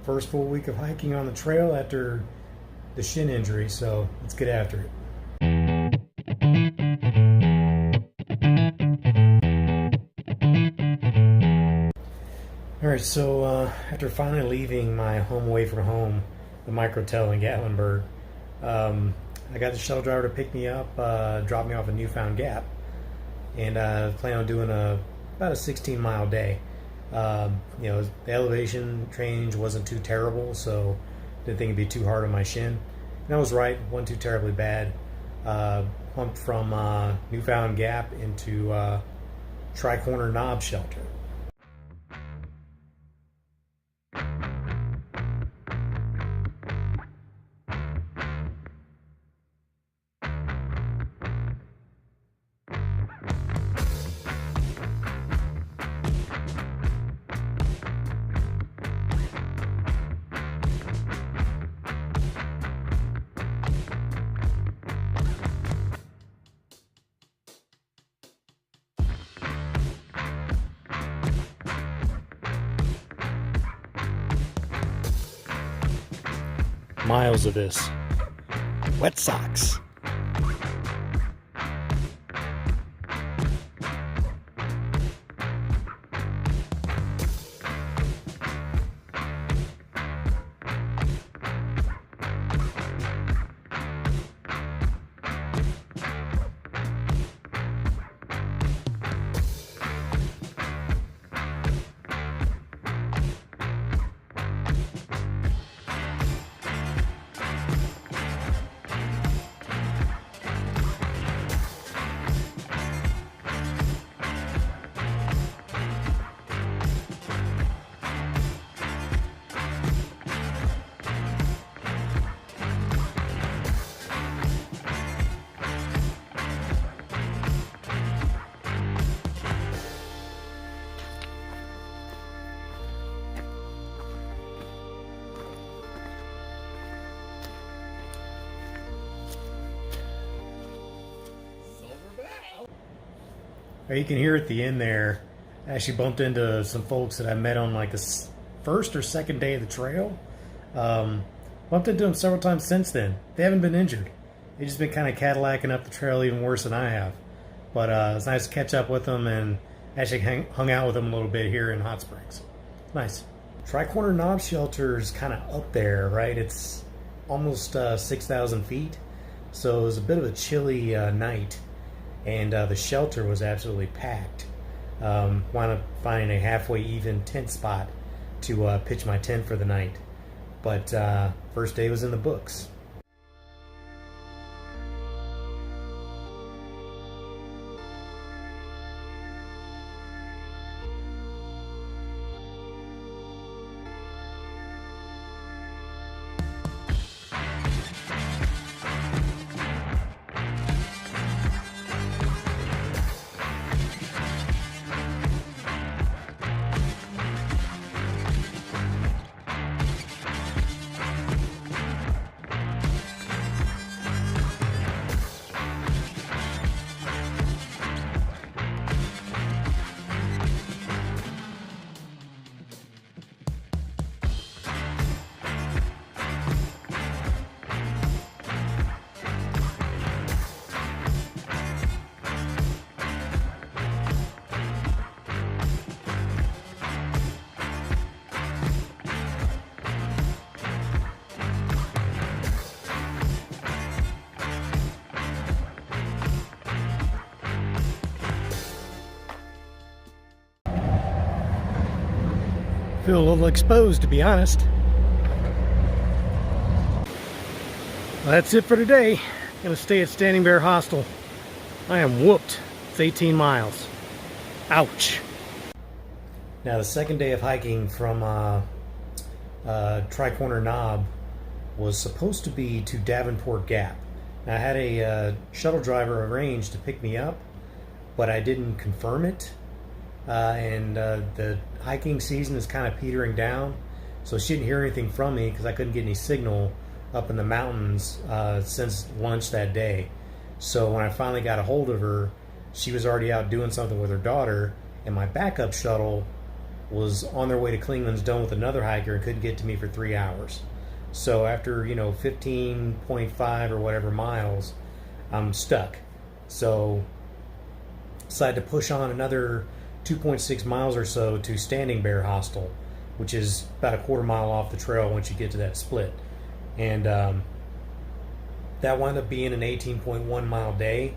First full week of hiking on the trail after the shin injury, so let's get after it. Alright, so after finally leaving my home away from home, the microtel in Gatlinburg, I got the shuttle driver to pick me up, drop me off at Newfound Gap, and I plan on doing about a 16-mile day. The elevation change wasn't too terrible, so didn't think it'd be too hard on my shin. And I was right, wasn't too terribly bad. Pumped from Newfound Gap into Tri-Corner Knob Shelter. Miles of this. Wet socks. You can hear at the end there, I actually bumped into some folks that I met on like the first or second day of the trail. Bumped into them several times since then. They haven't been injured. They've just been kind of Cadillacing up the trail even worse than I have. But it's nice to catch up with them and actually hung out with them a little bit here in Hot Springs. Nice. Tri-Corner Knob Shelter is kind of up there, right? It's almost 6,000 feet. So it was a bit of a chilly night. And the shelter was absolutely packed. Wound up finding a halfway even tent spot to pitch my tent for the night. But first day was in the books. Feel a little exposed, to be honest. Well, that's it for today. Gonna stay at Standing Bear Hostel. I am whooped. It's 18 miles. Ouch. Now the second day of hiking from Tri-Corner Knob was supposed to be to Davenport Gap. Now, I had a shuttle driver arranged to pick me up, but I didn't confirm it. And the hiking season is kind of petering down, so she didn't hear anything from me because I couldn't get any signal up in the mountains since lunch that day. So when I finally got a hold of her, she was already out doing something with her daughter, and my backup shuttle was on their way to Klingman's Dome with another hiker and couldn't get to me for 3 hours. So after 15.5 or whatever miles, I'm stuck. So decided to push on another 2.6 miles or so to Standing Bear Hostel, which is about a quarter mile off the trail once you get to that split. And that wound up being an 18.1 mile day.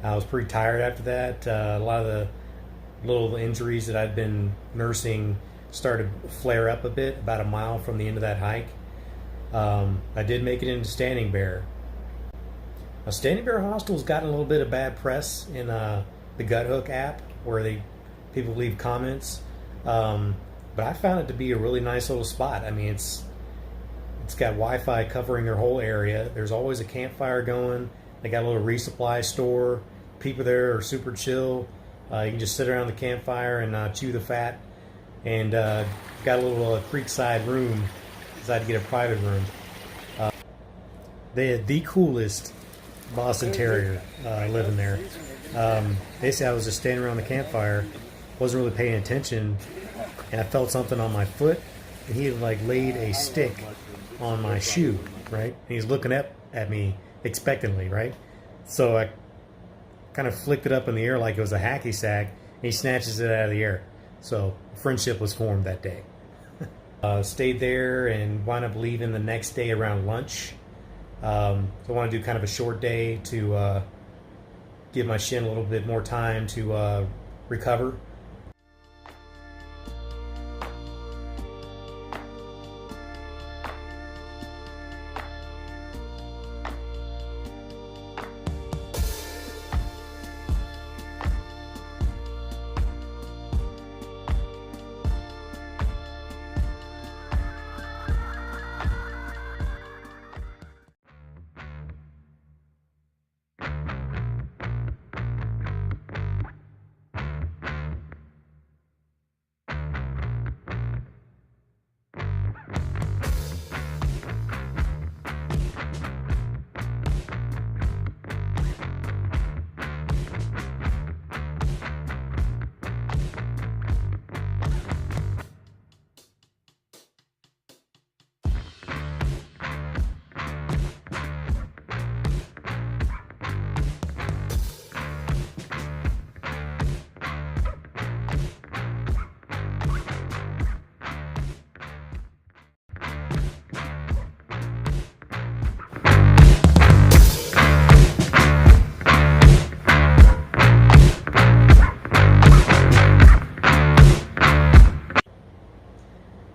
I was pretty tired after that. A lot of the little injuries that I'd been nursing started to flare up a bit about a mile from the end of that hike. I did make it into Standing Bear. Now, Standing Bear Hostel's gotten a little bit of bad press in the Gut Hook app, where people leave comments. But I found it to be a really nice little spot. I mean, it's got Wi-Fi covering their whole area. There's always a campfire going. They got a little resupply store. People there are super chill. You can just sit around the campfire and chew the fat. And got a little creekside room. Decided to get a private room. They had the coolest Boston Terrier living there. Basically, I was just standing around the campfire, wasn't really paying attention, and I felt something on my foot, and he had laid a stick on my shoe, right? And he's looking up at me expectantly, right? So I kind of flicked it up in the air like it was a hacky sack, and he snatches it out of the air. So friendship was formed that day. Stayed there and wound up leaving the next day around lunch. So I want to do kind of a short day to give my shin a little bit more time to recover.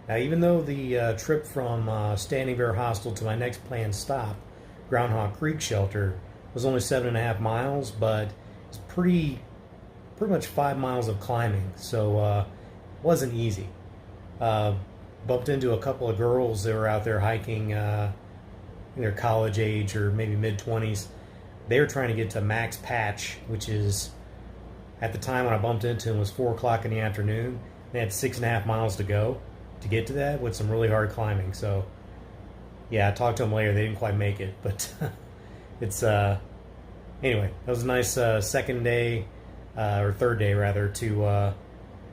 Now, even though the trip from Standing Bear Hostel to my next planned stop, Groundhog Creek Shelter, was only 7.5 miles, but it's pretty much 5 miles of climbing, so wasn't easy. Bumped into a couple of girls that were out there hiking in their college age or maybe mid-20s. They were trying to get to Max Patch, which is, at the time when I bumped into them, was 4 o'clock in the afternoon. They had 6.5 miles to go to get to that with some really hard climbing. So yeah, I talked to them later. They didn't quite make it, but it's anyway, that was a nice second day or third day rather to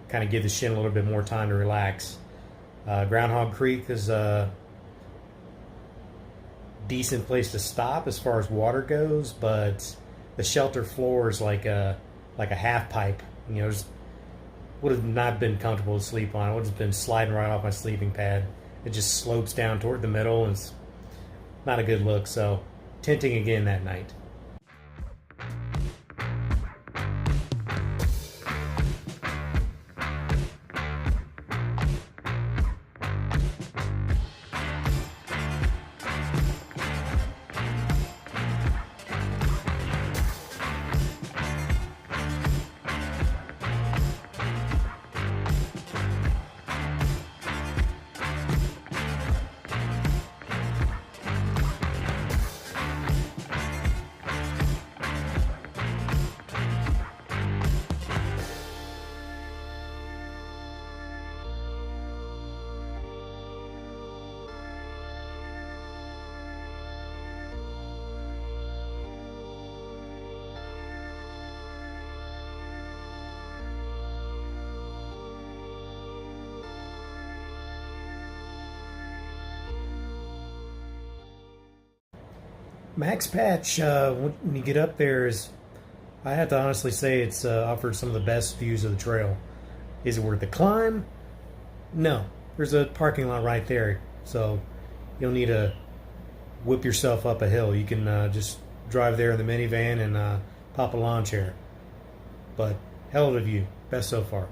kind of give the shin a little bit more time to relax. Groundhog Creek is a decent place to stop as far as water goes, but the shelter floor is like a half pipe. You know, would have not been comfortable to sleep on. It would have been sliding right off my sleeping pad. It just slopes down toward the middle, and it's not a good look. So, tenting again that night. Max Patch, when you get up there, I have to honestly say it's offered some of the best views of the trail. Is it worth the climb? No. There's a parking lot right there, so you'll need to whip yourself up a hill. You can just drive there in the minivan and pop a lawn chair. But hell of a view. Best so far.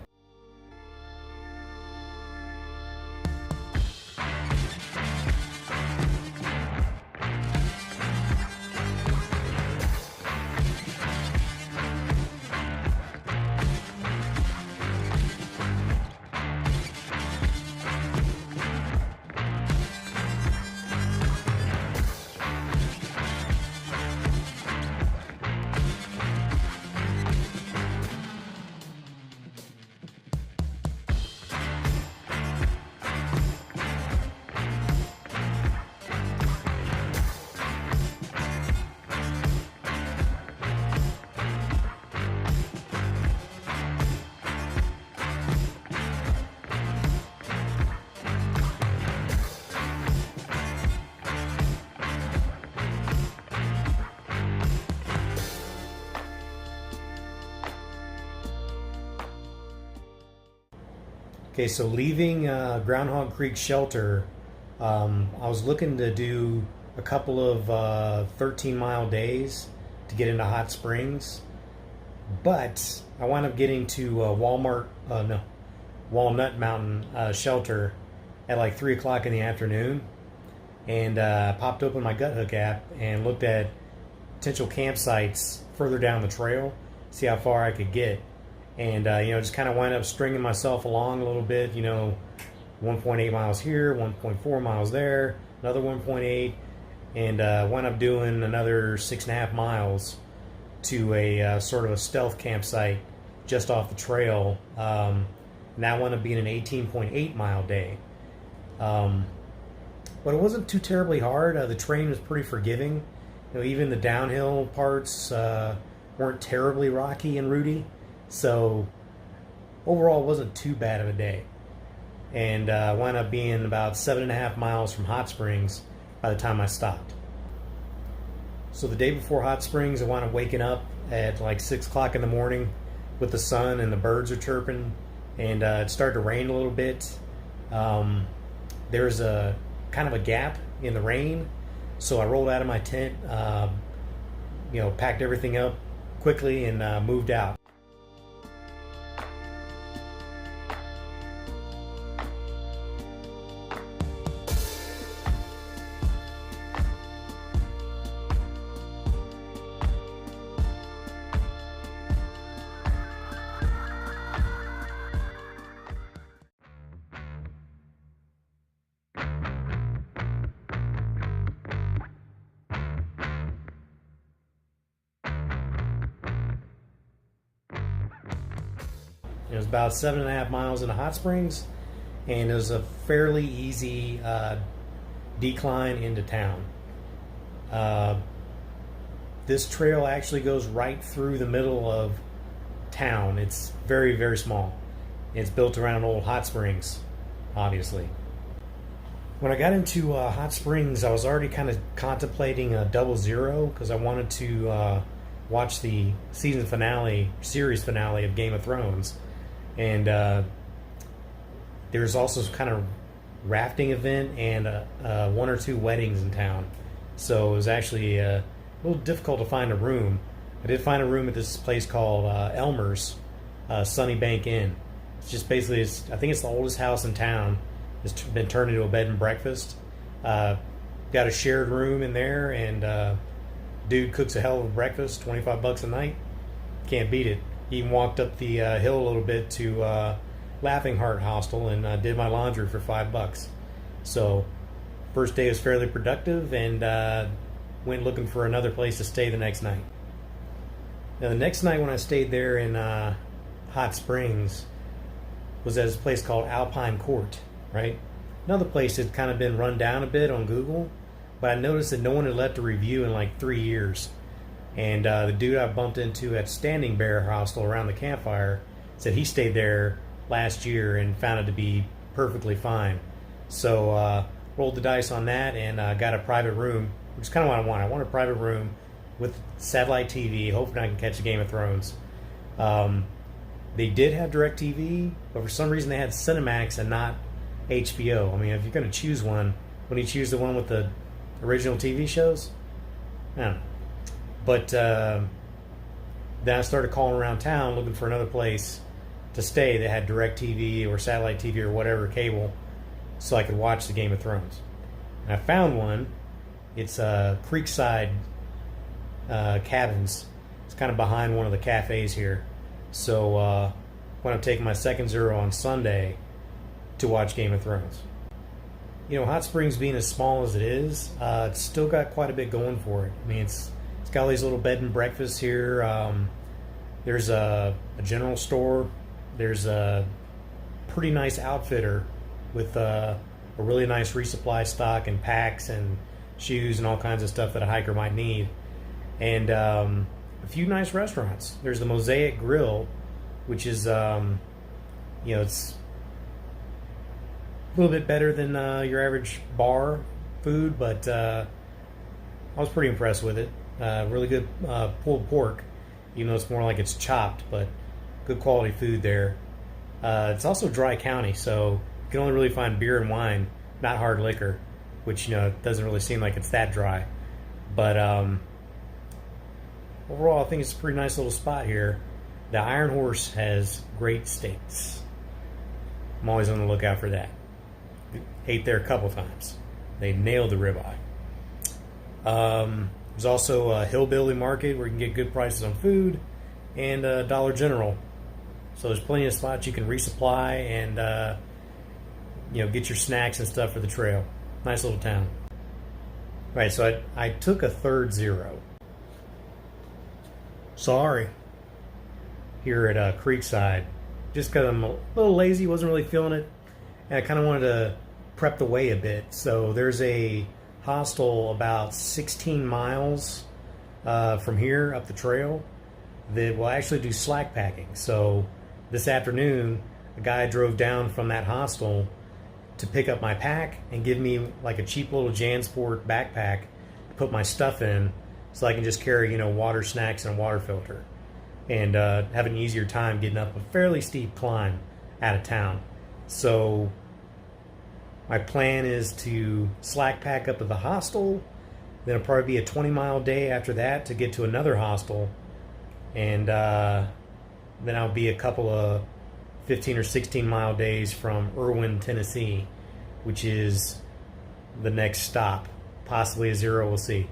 Okay, so leaving Groundhog Creek Shelter, I was looking to do a couple of 13-mile days to get into Hot Springs, but I wound up getting to Walnut Mountain Shelter at like 3 o'clock in the afternoon, and popped open my GutHook app and looked at potential campsites further down the trail, see how far I could get. And just kind of wind up stringing myself along a little bit, 1.8 miles here, 1.4 miles there, another 1.8, and wound up doing another 6.5 miles to a sort of a stealth campsite just off the trail. And that wound up being an 18.8 mile day. But it wasn't too terribly hard. The terrain was pretty forgiving. Even the downhill parts weren't terribly rocky and rooty. So overall, it wasn't too bad of a day, and wound up being about 7.5 miles from Hot Springs by the time I stopped. So the day before Hot Springs, I wound up waking up at like 6 o'clock in the morning with the sun and the birds are chirping, and it started to rain a little bit. There's a kind of a gap in the rain, so I rolled out of my tent, packed everything up quickly, and moved out. It was about 7.5 miles into Hot Springs, and it was a fairly easy decline into town. This trail actually goes right through the middle of town. It's very, very small. It's built around an old hot springs, obviously. When I got into Hot Springs, I was already kind of contemplating a double zero because I wanted to watch the series finale of Game of Thrones. And there's also kind of rafting event and 1 or 2 weddings in town. So it was actually a little difficult to find a room. I did find a room at this place called Elmer's Sunny Bank Inn. It's just basically, I think it's the oldest house in town. It's been turned into a bed and breakfast. Got a shared room in there, and dude cooks a hell of a breakfast, $25 a night. Can't beat it. He even walked up the hill a little bit to Laughing Heart Hostel and did my laundry for $5. So first day was fairly productive, and went looking for another place to stay the next night. Now the next night when I stayed there in Hot Springs was at this place called Alpine Court, right? Another place had kind of been run down a bit on Google, but I noticed that no one had left a review in like 3 years. And the dude I bumped into at Standing Bear Hostel around the campfire said he stayed there last year and found it to be perfectly fine. So rolled the dice on that and got a private room which is kind of what I want. I want a private room with satellite TV, hoping I can catch a Game of Thrones. They did have DirecTV, but for some reason they had Cinemax and not HBO. I mean, if you're going to choose one, wouldn't you choose the one with the original TV shows? I don't know. But then I started calling around town looking for another place to stay that had DirecTV or satellite TV or whatever cable, so I could watch the Game of Thrones. And I found one. It's Creekside Cabins. It's kind of behind one of the cafes here. So when I'm taking my second zero on Sunday to watch Game of Thrones. You know, Hot Springs being as small as it is, it's still got quite a bit going for it. I mean, it's got all these little bed and breakfasts here. There's a general store. There's a pretty nice outfitter with a really nice resupply stock and packs and shoes and all kinds of stuff that a hiker might need. And a few nice restaurants. There's the Mosaic Grill, which is, it's a little bit better than your average bar food, but I was pretty impressed with it. Really good pulled pork, even though it's more like it's chopped, but good quality food there. It's also dry county, so you can only really find beer and wine, not hard liquor, which, it doesn't really seem like it's that dry. But overall, I think it's a pretty nice little spot here. The Iron Horse has great steaks. I'm always on the lookout for that. Ate there a couple times. They nailed the ribeye. There's also a Hillbilly Market where you can get good prices on food, and Dollar General. So there's plenty of spots you can resupply and get your snacks and stuff for the trail. Nice little town. Right, so I took a third zero. Sorry. Here at Creekside, just because I'm a little lazy, wasn't really feeling it, and I kind of wanted to prep the way a bit. So there's a hostel about 16 miles from here up the trail that will actually do slack packing. So this afternoon, a guy drove down from that hostel to pick up my pack and give me like a cheap little JanSport backpack to put my stuff in, so I can just carry water, snacks, and a water filter, and have an easier time getting up a fairly steep climb out of town. So my plan is to slack pack up to the hostel, then it'll probably be a 20-mile day after that to get to another hostel, and then I'll be a couple of 15 or 16-mile days from Irwin, Tennessee, which is the next stop. Possibly a zero, we'll see.